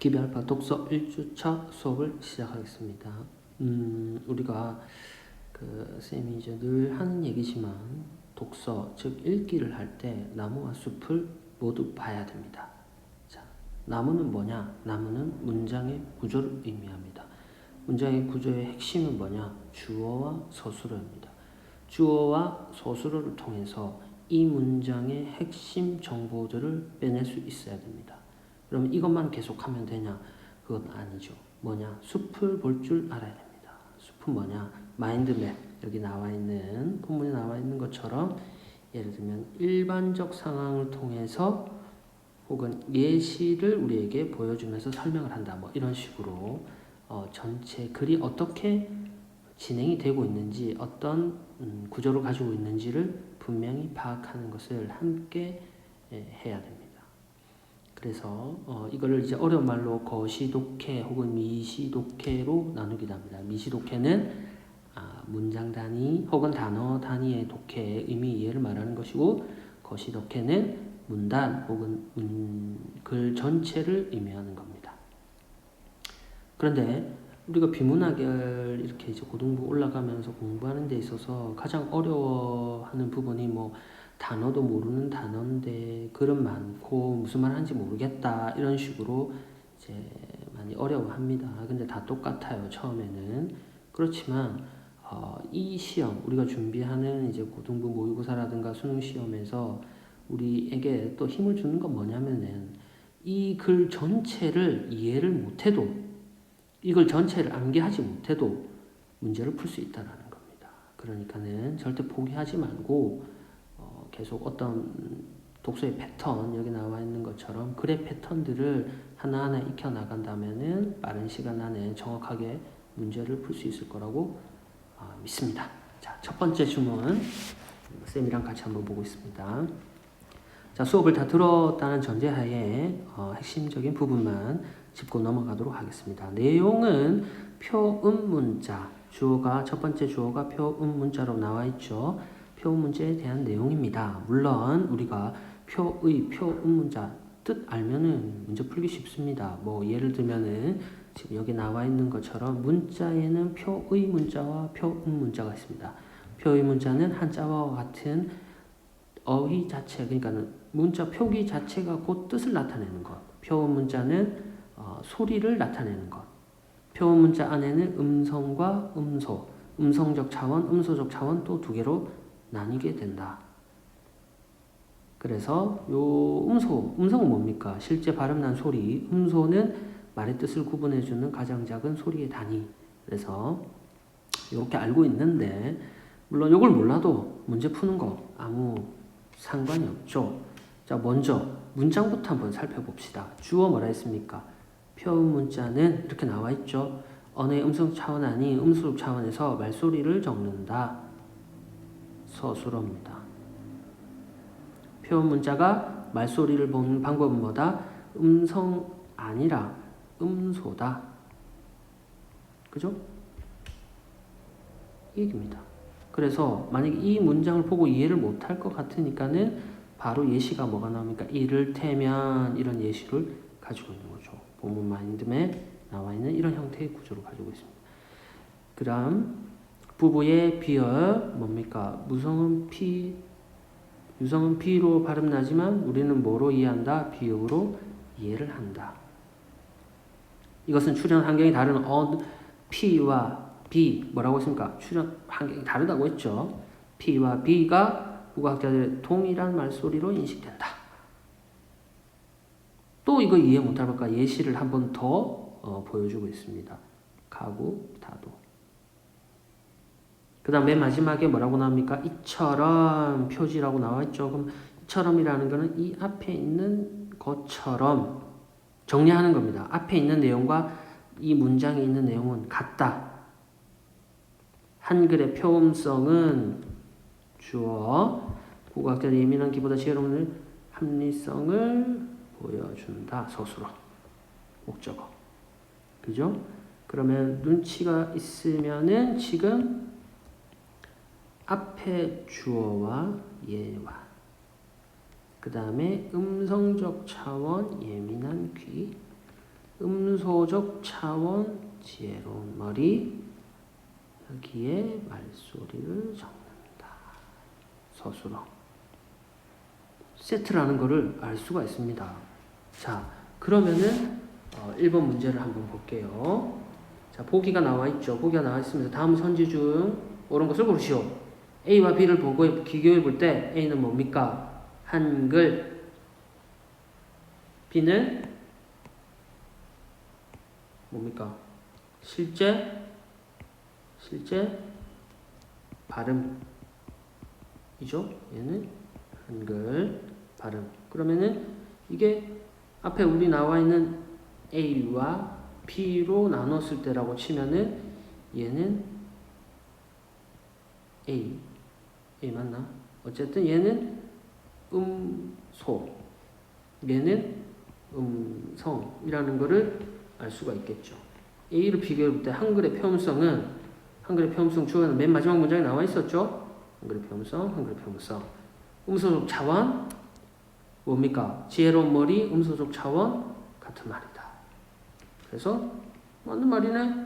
기비알파 독서 1주차 수업을 시작하겠습니다. 우리가 쌤이 이제 늘 하는 얘기지만 독서, 즉 읽기를 할 때 나무와 숲을 모두 봐야 됩니다. 자, 나무는 뭐냐? 나무는 문장의 구조를 의미합니다. 문장의 구조의 핵심은 뭐냐? 주어와 서술어입니다. 주어와 서술어를 통해서 이 문장의 핵심 정보들을 빼낼 수 있어야 됩니다. 그럼 이것만 계속하면 되냐? 그건 아니죠. 뭐냐? 숲을 볼 줄 알아야 됩니다. 숲은 뭐냐? 마인드맵, 여기 나와 있는 본문에 나와 있는 것처럼 예를 들면 일반적 상황을 통해서 혹은 예시를 우리에게 보여주면서 설명을 한다. 뭐 이런 식으로 전체 글이 어떻게 진행이 되고 있는지, 어떤 구조를 가지고 있는지를 분명히 파악하는 것을 함께 해야 됩니다. 그래서 이거를 이제 어려운 말로 거시독해 혹은 미시독해로 나누기도 합니다. 미시독해는 문장 단위 혹은 단어 단위의 독해의 의미 이해를 말하는 것이고, 거시독해는 문단 혹은 글 전체를 의미하는 겁니다. 그런데 우리가 비문학을 이렇게 이제 고등부 올라가면서 공부하는 데 있어서 가장 어려워하는 부분이 뭐 단어도 모르는 단어인데 글은 많고 무슨 말 하는지 모르겠다 이런 식으로 이제 많이 어려워합니다. 근데 다 똑같아요, 처음에는. 그렇지만 이 시험, 우리가 준비하는 이제 고등부 모의고사라든가 수능 시험에서 우리에게 또 힘을 주는 건 뭐냐면은 이 글 전체를 이해를 못해도, 이걸 전체를 암기하지 못해도 문제를 풀 수 있다는 겁니다. 그러니까는 절대 포기하지 말고 계속 어떤 독서의 패턴, 여기 나와 있는 것처럼 글의 패턴들을 하나하나 익혀 나간다면은 빠른 시간 안에 정확하게 문제를 풀 수 있을 거라고 믿습니다. 자, 첫 번째 주문 쌤이랑 같이 한번 보고 있습니다. 자, 수업을 다 들었다는 전제하에 핵심적인 부분만 짚고 넘어가도록 하겠습니다. 내용은 표음 문자, 주어가 첫 번째 주어가 표음 문자로 나와 있죠. 표음 문자에 대한 내용입니다. 물론 우리가 표의 표음 문자 뜻 알면은 문제 풀기 쉽습니다. 뭐 예를 들면은 지금 여기 나와 있는 것처럼 문자에는 표의 문자와 표음 문자가 있습니다. 표의 문자는 한자와 같은 어휘 자체, 그러니까 문자 표기 자체가 곧 뜻을 나타내는 것. 표음 문자는 소리를 나타내는 것. 표음 문자 안에는 음성과 음소, 음성적 차원, 음소적 차원 또 두 개로 나뉘게 된다. 그래서 요 음성은 뭡니까? 실제 발음난 소리. 음소는 말의 뜻을 구분해주는 가장 작은 소리의 단위. 그래서 이렇게 알고 있는데, 물론 이걸 몰라도 문제 푸는 거 아무 상관이 없죠. 자, 먼저 문장부터 한번 살펴봅시다. 주어 뭐라 했습니까? 표음 문자는 이렇게 나와 있죠. 언어의 음성 차원 아닌 음수적 차원에서 말소리를 적는다. 서술어입니다. 표음 문자가 말소리를 보는 방법은 뭐다? 음성 아니라 음소다. 그죠? 이 얘기입니다. 그래서 만약에 이 문장을 보고 이해를 못할 것 같으니까는 바로 예시가 뭐가 나옵니까? 이를테면 이런 예시를 가지고 있는 거죠. 본문 마인드맵에 나와 있는 이런 형태의 구조를 가지고 있습니다. 그 다음 부부의 비어 뭡니까? 무성은 피, 유성은 피로 발음 나지만 우리는 뭐로 이해한다? 비읍으로 이해를 한다. 이것은 출현 환경이 다른 P와 B 뭐라고 했습니까? 출현 환경이 다르다고 했죠. P와 B가 국어학자들의 동일한 말소리로 인식된다. 또 이거 이해 못할 것과 예시를 한 번 더 보여주고 있습니다. 가구, 다도. 그 다음 맨 마지막에 뭐라고 나옵니까? 이처럼 표지라고 나와 있죠. 그럼 이처럼이라는 거는 이 앞에 있는 것처럼 정리하는 겁니다. 앞에 있는 내용과 이 문장에 있는 내용은 같다. 한글의 표음성은 주어, 국어학자의 예민한 기보다 지혜로운 합리성을 보여준다. 서술어, 목적어. 그죠? 그러면 눈치가 있으면은 지금 앞에 주어와 예와 그 다음에 음성적 차원 예민한 귀, 음소적 차원 지혜로운 머리 여기에 말소리를 적는다. 서술어. 세트라는 거를 알 수가 있습니다. 자, 그러면은 1번 문제를 한번 볼게요. 자, 보기가 나와 있죠. 보기가 나와 있으면서 다음 선지 중 옳은 것을 고르시오. A와 B를 보고 비교해 볼 때 A는 뭡니까? 한글. B는 뭡니까? 실제 발음이죠. 얘는 한글 발음. 그러면은 이게 앞에 우리 나와 있는 A와 B로 나눴을 때라고 치면은 얘는 A 맞나? 어쨌든 얘는 음소, 얘는 음성이라는 거를 알 수가 있겠죠. A를 비교해 볼 때 한글의 표음성 주어는 맨 마지막 문장에 나와 있었죠. 한글의 표음성. 음소적 차원 뭡니까? 지혜로운 머리, 음소적 차원 같은 말이다. 그래서 맞는 말이네.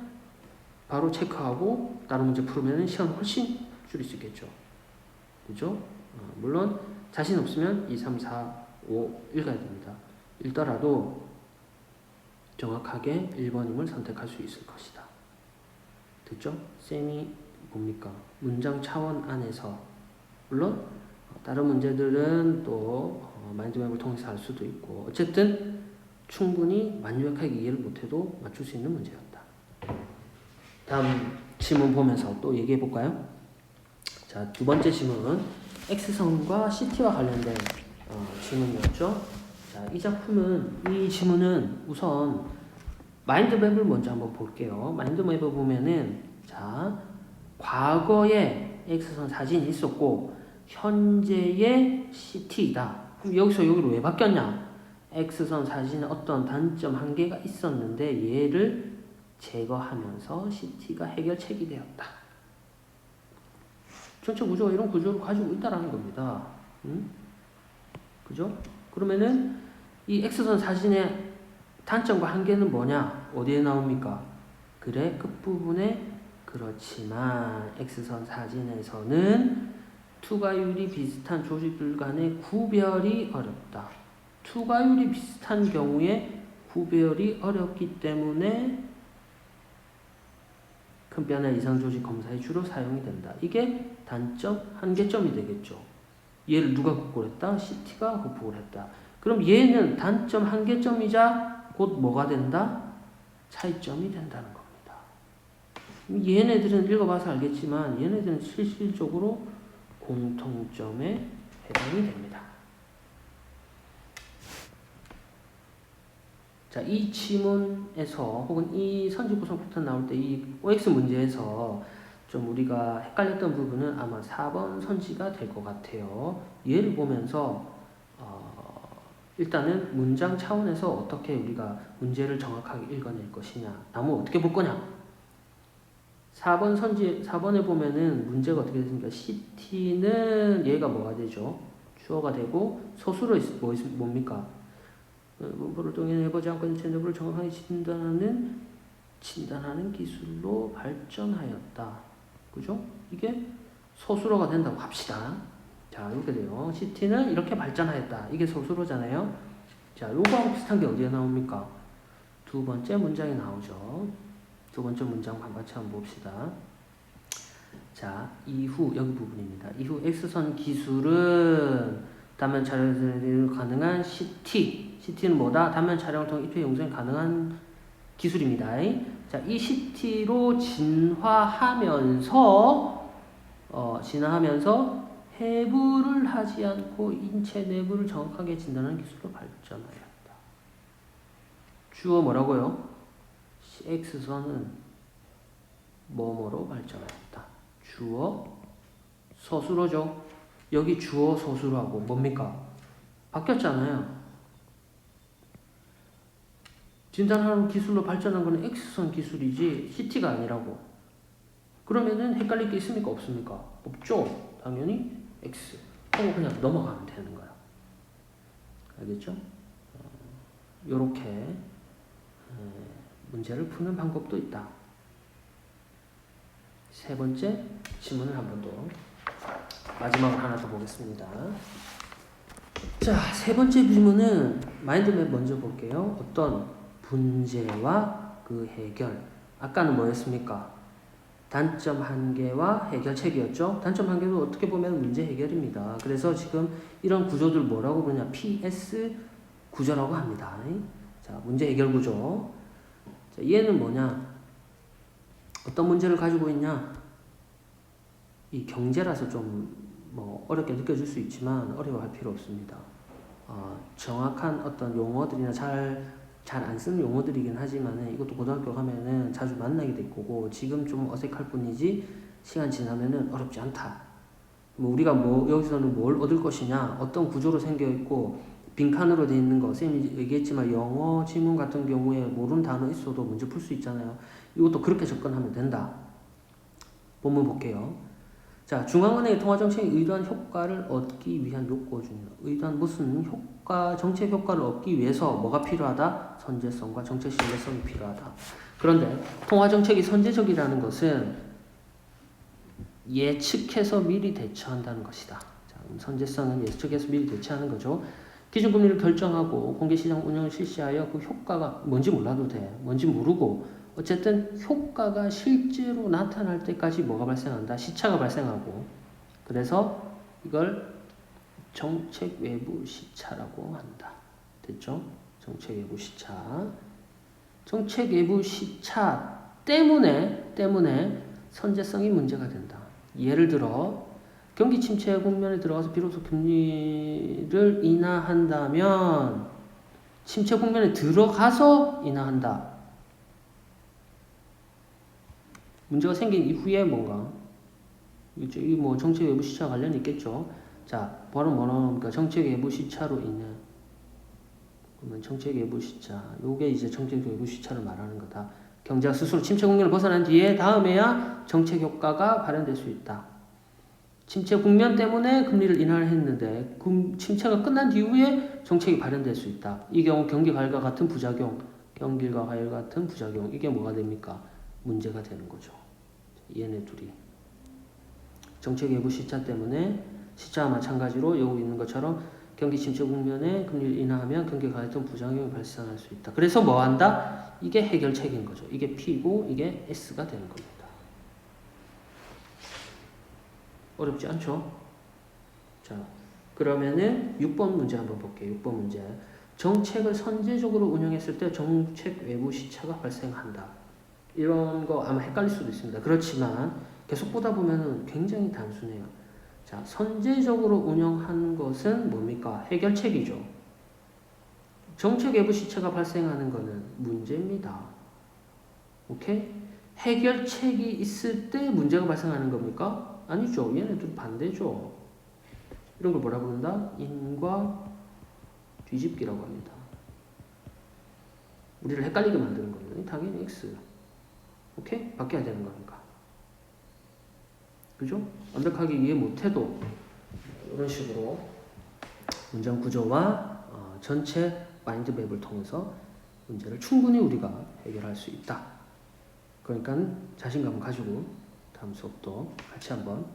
바로 체크하고 다른 문제 풀으면 시간 훨씬 줄일 수 있겠죠. 그죠? 물론 자신 없으면 2, 3, 4, 5 읽어야 됩니다. 읽더라도 정확하게 1번임을 선택할 수 있을 것이다. 됐죠? 쌤이 뭡니까? 문장 차원 안에서 물론 다른 문제들은 또 마인드맵을 통해서 할 수도 있고 어쨌든 충분히 완벽하게 이해를 못해도 맞출 수 있는 문제였다. 다음 지문 보면서 또 얘기해 볼까요? 자, 두 번째 지문 X선과 CT와 관련된 지문이었죠. 자, 이 지문은 우선 마인드맵을 먼저 한번 볼게요. 마인드맵을 보면은 자, 과거에 X선 사진이 있었고 현재의 CT이다. 그럼 여기서 여기로 왜 바뀌었냐? X선 사진에 어떤 단점 한계가 있었는데 얘를 제거하면서 CT가 해결책이 되었다. 전체 구조가 이런 구조를 가지고 있다라는 겁니다. 그죠? 그러면은 이 X선 사진의 단점과 한계는 뭐냐? 어디에 나옵니까? 그래, 끝부분에 그렇지만 X선 사진에서는 투과율이 비슷한 조직들 간의 구별이 어렵다. 투과율이 비슷한 경우에 구별이 어렵기 때문에 큰 뼈나 이상 조직 검사에 주로 사용이 된다. 이게 단점, 한계점이 되겠죠. 얘를 누가 극복을 했다? CT가 극복을 했다. 그럼 얘는 단점, 한계점이자 곧 뭐가 된다? 차이점이 된다는 겁니다. 얘네들은 읽어봐서 알겠지만 얘네들은 실질적으로 공통점에 해당이 됩니다. 자, 이 지문에서 혹은 이 선지 구성 패턴 나올 때 이 OX 문제에서 좀 우리가 헷갈렸던 부분은 아마 4번 선지가 될 것 같아요. 얘를 보면서 일단은 문장 차원에서 어떻게 우리가 문제를 정확하게 읽어낼 것이냐, 나무 어떻게 볼 거냐. 4번에 보면은 문제가 어떻게 되십니까? CT는 얘가 뭐가 되죠? 주어가 되고 서술어 뭡니까? 문법을 동의해보지 않고 전제부를 정확하게 진단하는 기술로 발전하였다. 그죠? 이게 서술어가 된다고 합시다. 자, 이렇게 돼요. CT는 이렇게 발전하였다. 이게 서술어잖아요. 자, 요거하고 비슷한 게 어디에 나옵니까? 두 번째 문장에 나오죠. 두 번째 문장 반같이 한번 봅시다. 자, 이후 여기 부분입니다. 이후 X선 기술은 단면 촬영이 가능한 CT는 뭐다? 단면 촬영을 통해 입체 영상이 가능한 기술입니다. 자, 이 CT로 진화하면서 해부를 하지 않고 인체 내부를 정확하게 진단하는 기술로 발전하였다. 주어 뭐라고요? X선은 뭐뭐로 발전하였다. 주어 서술어죠. 여기 주어 서술어하고 뭡니까? 바뀌었잖아요. 진단하는 기술로 발전한 거는 X선 기술이지 CT가 아니라고. 그러면은 헷갈릴 게 있습니까? 없습니까? 없죠. 당연히 X 하고 그냥 넘어가면 되는 거야. 알겠죠? 요렇게 문제를 푸는 방법도 있다. 세 번째 질문을 한 번 더 마지막으로 하나 더 보겠습니다. 자, 세 번째 질문은 마인드맵 먼저 볼게요. 어떤 문제와 그 해결. 아까는 뭐였습니까? 단점 한계와 해결책이었죠. 단점 한계도 어떻게 보면 문제 해결입니다. 그래서 지금 이런 구조들 뭐라고 부르냐? PS 구조라고 합니다. 자, 문제 해결 구조. 자, 얘는 뭐냐? 어떤 문제를 가지고 있냐? 이 경제라서 좀 뭐 어렵게 느껴질 수 있지만 어려워할 필요 없습니다. 정확한 어떤 용어들이나 잘 안 쓰는 용어들이긴 하지만 이것도 고등학교 가면은 자주 만나게 될 거고 지금 좀 어색할 뿐이지 시간 지나면은 어렵지 않다. 뭐 우리가 뭐 여기서는 뭘 얻을 것이냐, 어떤 구조로 생겨 있고 빈칸으로 되어 있는 거, 쌤이 얘기했지만 영어 지문 같은 경우에 모르는 단어 있어도 문제 풀 수 있잖아요. 이것도 그렇게 접근하면 된다. 본문 볼게요. 자, 중앙은행의 통화정책이 의도한 효과를 얻기 위한 요구 중이다. 의도한 무슨 효과, 정책 효과를 얻기 위해서 뭐가 필요하다? 선제성과 정책 신뢰성이 필요하다. 그런데 통화정책이 선제적이라는 것은 예측해서 미리 대처한다는 것이다. 자, 선제성은 예측해서 미리 대처하는 거죠. 기준금리를 결정하고 공개시장 운영을 실시하여 그 효과가 뭔지 몰라도 돼. 뭔지 모르고 어쨌든 효과가 실제로 나타날 때까지 뭐가 발생한다? 시차가 발생하고 그래서 이걸 정책 외부 시차라고 한다. 됐죠? 정책 외부 시차. 정책 외부 시차 때문에 선제성이 문제가 된다. 예를 들어 경기 침체 국면에 들어가서 비로소 금리를 인하한다면 침체 국면에 들어가서 인하한다. 문제가 생긴 이후에 뭔가 이뭐 정책 외부 시차 관련이 있겠죠. 자, 바로 뭐라니까 정책 외부 시차로 인해 그러면 정책 외부 시차 요게 이제 정책 외부 시차를 말하는 거다. 경제가 스스로 침체 국면을 벗어난 뒤에 다음에야 정책 효과가 발현될 수 있다. 침체 국면 때문에 금리를 인하를 했는데 침체가 끝난 뒤에 정책이 발현될 수 있다. 이 경우 경기 과열과 같은 부작용, 경기과 과열 같은 부작용 이게 뭐가 됩니까? 문제가 되는 거죠. 얘네 둘이 정책 외부 시차 때문에 시차와 마찬가지로 여기 있는 것처럼 경기 침체 국면에 금리를 인하하면 경기 과열과 같은 부작용이 발생할 수 있다. 그래서 뭐 한다? 이게 해결책인 거죠. 이게 P고 이게 S가 되는 겁니다. 어렵지 않죠? 자, 그러면은 6번 문제 한번 볼게요. 6번 문제. 정책을 선제적으로 운영했을 때 정책 외부 시차가 발생한다. 이런 거 아마 헷갈릴 수도 있습니다. 그렇지만 계속 보다 보면은 굉장히 단순해요. 자, 선제적으로 운영하는 것은 뭡니까? 해결책이죠. 정책 외부 시차가 발생하는 것은 문제입니다. 오케이? 해결책이 있을 때 문제가 발생하는 겁니까? 아니죠. 얘네들 반대죠. 이런 걸 뭐라 부른다? 인과 뒤집기라고 합니다. 우리를 헷갈리게 만드는 겁니다. 당연히 X. 오케이? 바뀌어야 되는 거니까. 그죠? 완벽하게 이해 못해도 이런 식으로 문장 구조와 전체 마인드맵을 통해서 문제를 충분히 우리가 해결할 수 있다. 그러니까 자신감을 가지고 다음 수업도 같이 한번